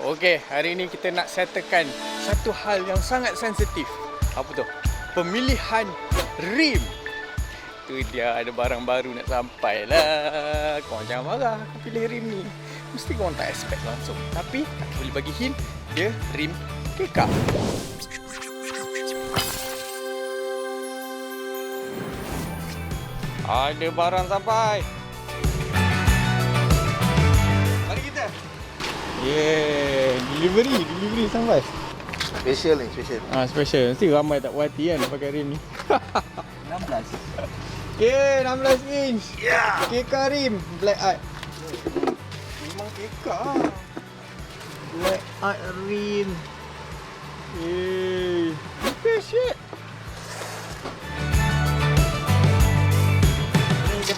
Okey, hari ni kita nak settlekan satu hal yang sangat sensitif. Apa tu? Pemilihan rim. Tu dia, ada barang baru nak sampai lah. Korang jangan marah, aku pilih rim ni. Mesti korang tak expect langsung. Tapi aku boleh bagi hint, dia rim kekak. Ada barang sampai. Mari kita. Yeah, delivery sampai. Special ni, special. Special. Mesti ramai tak puas hati kan nak pakai rim ni. 16. Okay, 16 inch. Yeah. Kekak rim, black art. Memang kekak lah. Black art rim. Okay, shit.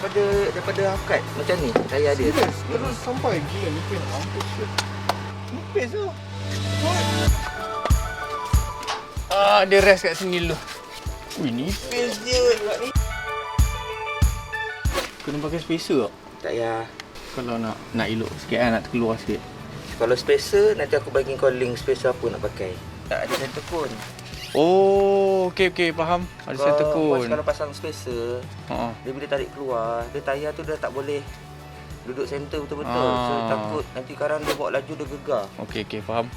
Daripada akad macam ni saya ada. Terus sampai gila nipis. Mampus shit. Nipis tu. Dia rest kat sini dulu. Wih, nipis dia ni. Kena pakai spacer tak? Tak payah. Kalau nak elok sikit kan, nak terkeluar sikit. Kalau spacer nanti aku bagi kau link spacer apa nak pakai. Tak ada center cone. Oh, okey, faham. Ada center cone. Kalau pasang spacer, dia bila tarik keluar, dia tayar tu dah tak boleh duduk center betul-betul. So takut nanti sekarang dia bawa laju dia gegar. Okey, faham.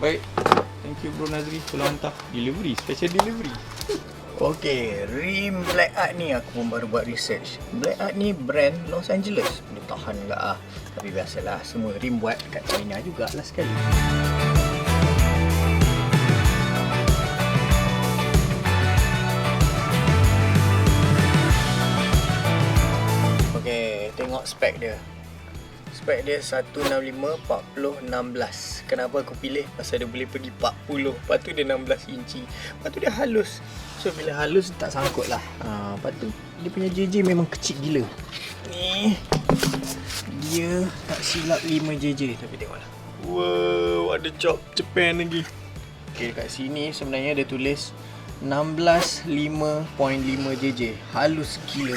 Baik. Thank you Bro Nazri, tolong hantar delivery, special delivery. Okey, rim black art ni aku pun baru buat research. Black art ni brand Los Angeles. Dia tahan enggak ah. Tapi biasalah, semua rim buat kat China jugalah sekali. Tengok spek dia. Spek dia 165/40/16. Kenapa aku pilih? Pasal dia boleh pergi 40. Lepas tu dia 16 inci. Lepas tu dia halus. So bila halus tak sangkut lah. Lepas tu dia punya JJ memang kecil gila. Ni dia tak silap 5 JJ. Tapi tengoklah. Wow, ada job Japan lagi. Okay, kat sini sebenarnya dia tulis 16.5.5 JJ. Halus gila.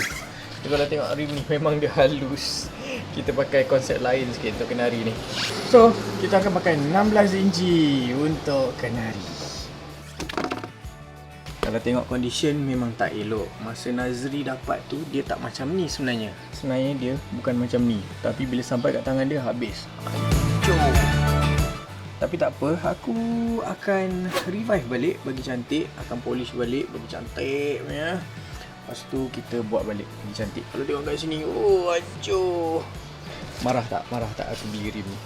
Kalau tengok rim ni memang dia halus. Kita pakai konsep lain sikit untuk kenari ni. So, kita akan pakai 16 inci untuk kenari. Kalau tengok condition memang tak elok. Masa Nazri dapat tu dia tak macam ni sebenarnya. Sebenarnya dia bukan macam ni. Tapi bila sampai kat tangan dia habis. Hancur. Tapi tak apa, aku akan revive balik bagi cantik. Akan polish balik bagi cantik punya. Lepas tu kita buat balik lagi cantik. Kalau tengok kat sini, oh hancur. Marah tak aku beli rim ni.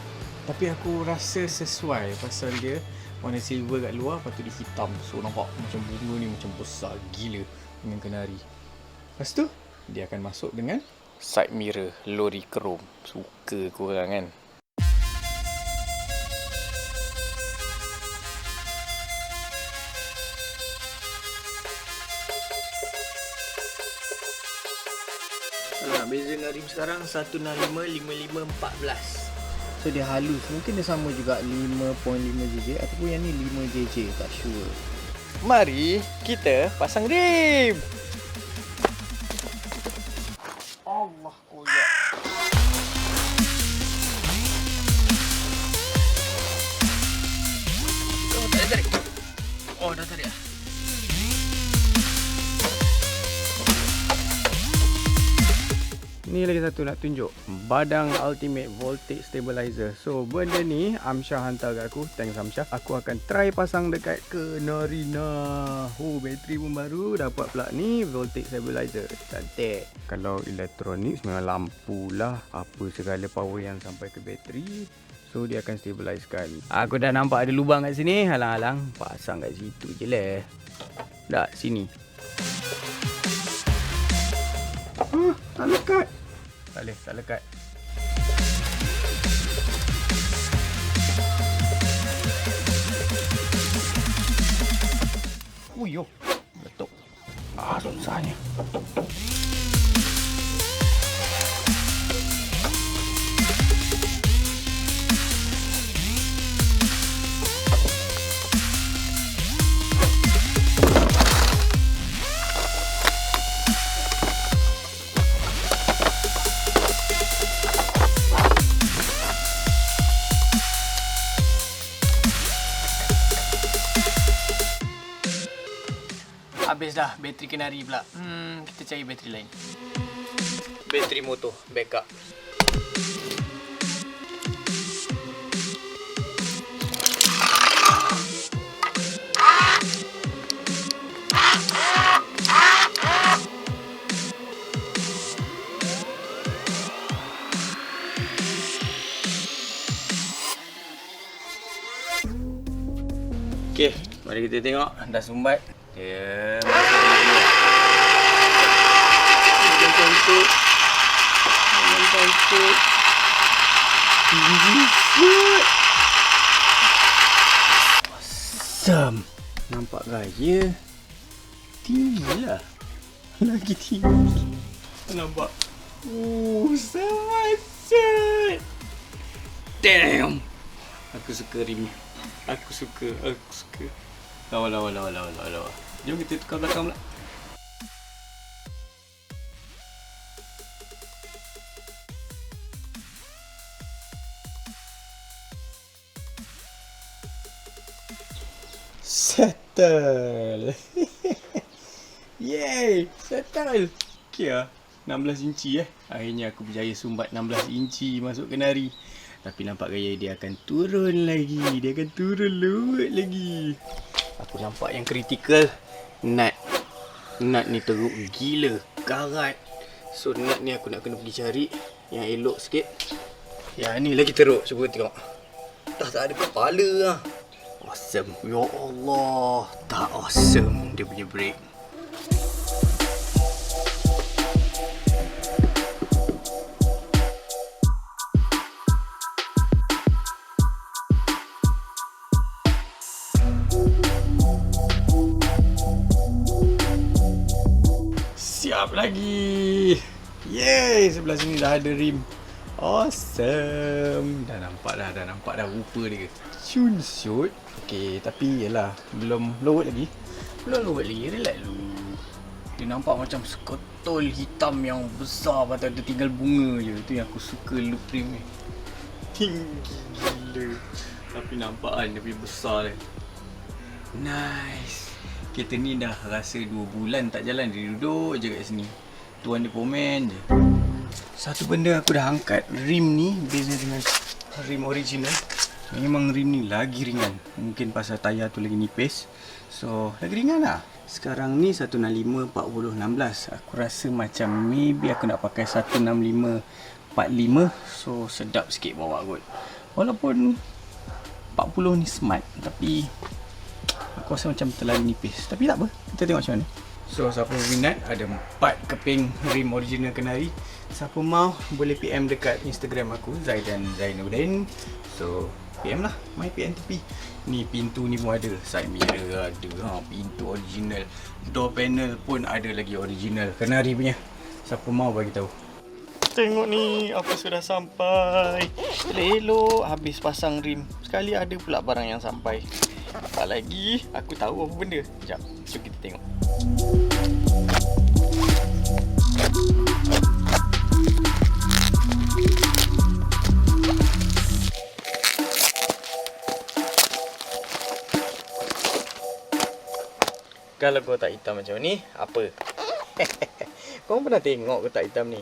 Tapi aku rasa sesuai pasal dia warna silver kat luar, lepas tu dia hitam. So nampak macam bunga ni macam besar gila dengan kenari. Lepas tu dia akan masuk dengan side mirror lori chrome. Suka korang kan. Beza dengan rim sekarang 165/55/14. So dia halus. Mungkin dia sama juga 5.5 JJ ataupun yang ni 5 JJ, tak sure. Mari kita pasang rim. Allah koyak. Oh, tarik. Oh, dah tarik ah. Ni lagi satu nak tunjuk, Barang Ultimate Voltage Stabilizer. So benda ni Amsyah hantar kat aku. Thanks Amsyah. Aku akan try pasang dekat KENARINA. Oh, bateri pun baru. Dapat pula ni Voltage Stabilizer. Cantik. Kalau elektronik memang lampu lah. Apa segala power yang sampai ke bateri, so dia akan stabilizekan. Aku dah nampak ada lubang kat sini. Halang-halang pasang kat situ je lah. Tak, sini. Tak lekat. Tak lekat. Yo, letup. Susahnya. Habis dah bateri kenari pula. Kita cari bateri lain. Bateri motor backup. Okey, mari kita tengok. Dah sumbat. Dia masuk dulu. Jangan cantik. Jangan cantik. Awesome. Nampak gaya. Tinggi lah. Lagi tinggi. Nampak. Semasat. Damn. Aku suka rim. Aku suka. Lawa. Jom kita tukar belakang pula. Settle. Yay, settle. Okay lah, 16 inci Akhirnya aku berjaya sumbat 16 inci masuk kenari. Tapi nampak gaya dia akan turun lagi. Dia akan turun lewat lagi. Aku nampak yang kritikal. Nut ni teruk gila. Karat. So nut ni aku nak kena pergi cari yang elok sikit. Yang ni lagi teruk. Cuba tengok. Tak ada kepala lah. Awesome. Ya Allah. Tak awesome dia punya brake. Siap lagi. Yeay, sebelah sini dah ada rim. Awesome. Dah nampak dah rupa dia. Shoot. Okey, tapi yalah, belum load lagi. Relax dulu. Dia nampak macam sekotol hitam yang besar, patut dia tinggal bunga je. Itu yang aku suka loop rim ni. Tinggi gila. Tapi nampak kan dia punya besar dia. Nice. Kita ni dah rasa 2 bulan tak jalan. Dia duduk je kat sini. Tuan dia komen je. Satu benda aku dah angkat. Rim ni beza dengan rim original. Memang rim ni lagi ringan. Mungkin pasal tayar tu lagi nipis. So lagi ringan lah. Sekarang ni 165 40 16. Aku rasa macam maybe aku nak pakai 165 45. So sedap sikit bawa kot. Walaupun 40 ni smart, tapi aku rasa macam terlalu nipis. Tapi tak apa, kita tengok macam mana. So siapa minat, ada 4 keping rim original kenari. Siapa mau boleh PM dekat Instagram aku, Zainuddin. So PM lah, my PM tepi. Ni pintu ni pun ada, side mirror ada, pintu original. Door panel pun ada lagi original kenari punya. Siapa mau bagi tahu. Tengok ni, aku sudah sampai. Elok habis pasang rim. Sekali ada pula barang yang sampai. Tak lagi, aku tahu apa benda. Sekejap, jom kita tengok. Kalau kau tak hitam macam ni, apa? Kau pernah tengok kotak hitam ni?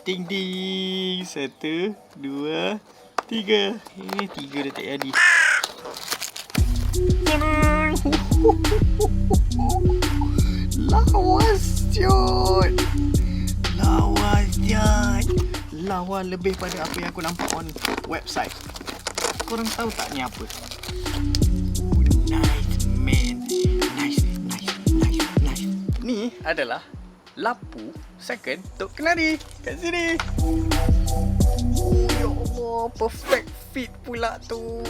Ting ding. 1, 2, 3. 3 dah tak jadi. Lawas jod. Lawa lebih pada apa yang aku nampak on website. Korang tahu tak ni apa? Nice man. Nice. Ni adalah lampu second untuk kenari kat sini. Ya Allah, perfect fit pula tu.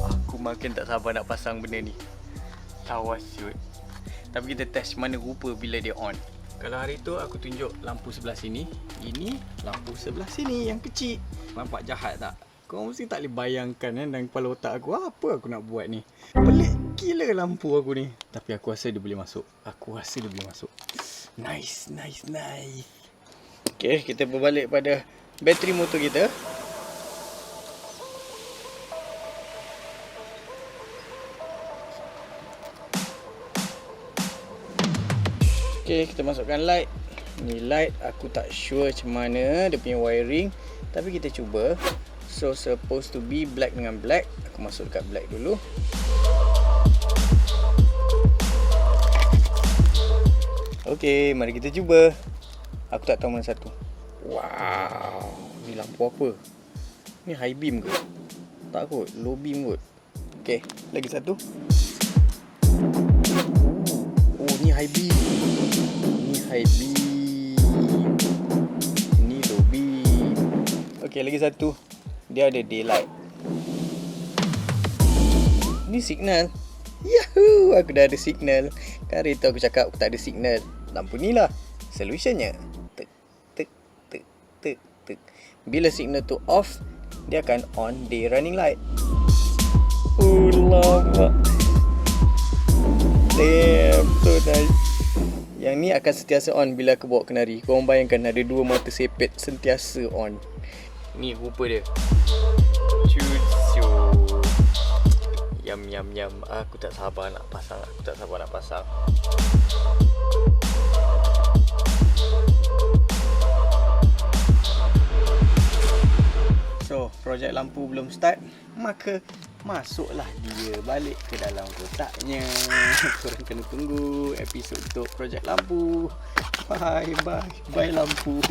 Aku makin tak sabar nak pasang benda ni. Lawas siut. Tapi kita test mana rupa bila dia on. Kalau hari tu aku tunjuk lampu sebelah sini, ini lampu sebelah sini yang kecil. Nampak jahat tak? Kau mesti tak boleh bayangkan dalam kepala otak aku apa aku nak buat ni. Pelik gila lampu aku ni. Tapi aku rasa dia boleh masuk. Nice. Okay, kita berbalik pada bateri motor kita. Okay, kita masukkan light. Ni light aku tak sure macam mana dia punya wiring, tapi kita cuba. So supposed to be black dengan black. Aku masuk dekat black dulu. Okay, mari kita cuba. Aku tak tahu mana satu. Wow, ni lampu apa? Ni high beam ke? Tak kot, low beam kot. Okay, lagi satu. Oh, ni high beam. Ni high beam. Ni low beam. Okay, lagi satu. Dia ada daylight. Ni signal. Yahoo, aku dah ada signal. Kan hari tu aku cakap aku tak ada signal. Lampu ni lah solutionnya. Tek, tek, tek, tek, tek. Bila signal tu off, dia akan on day running light. Lama. Damn, so nice. Yang ni akan sentiasa on bila aku bawa kenari. Korang bayangkan ada dua mata sepet sentiasa on. Ni rupa dia. Cucu. Yam yam yam. Aku tak sabar nak pasang. So, projek lampu belum start, maka masuklah dia balik ke dalam kotaknya. Korang kena tunggu episod untuk projek lampu. Bye lampu.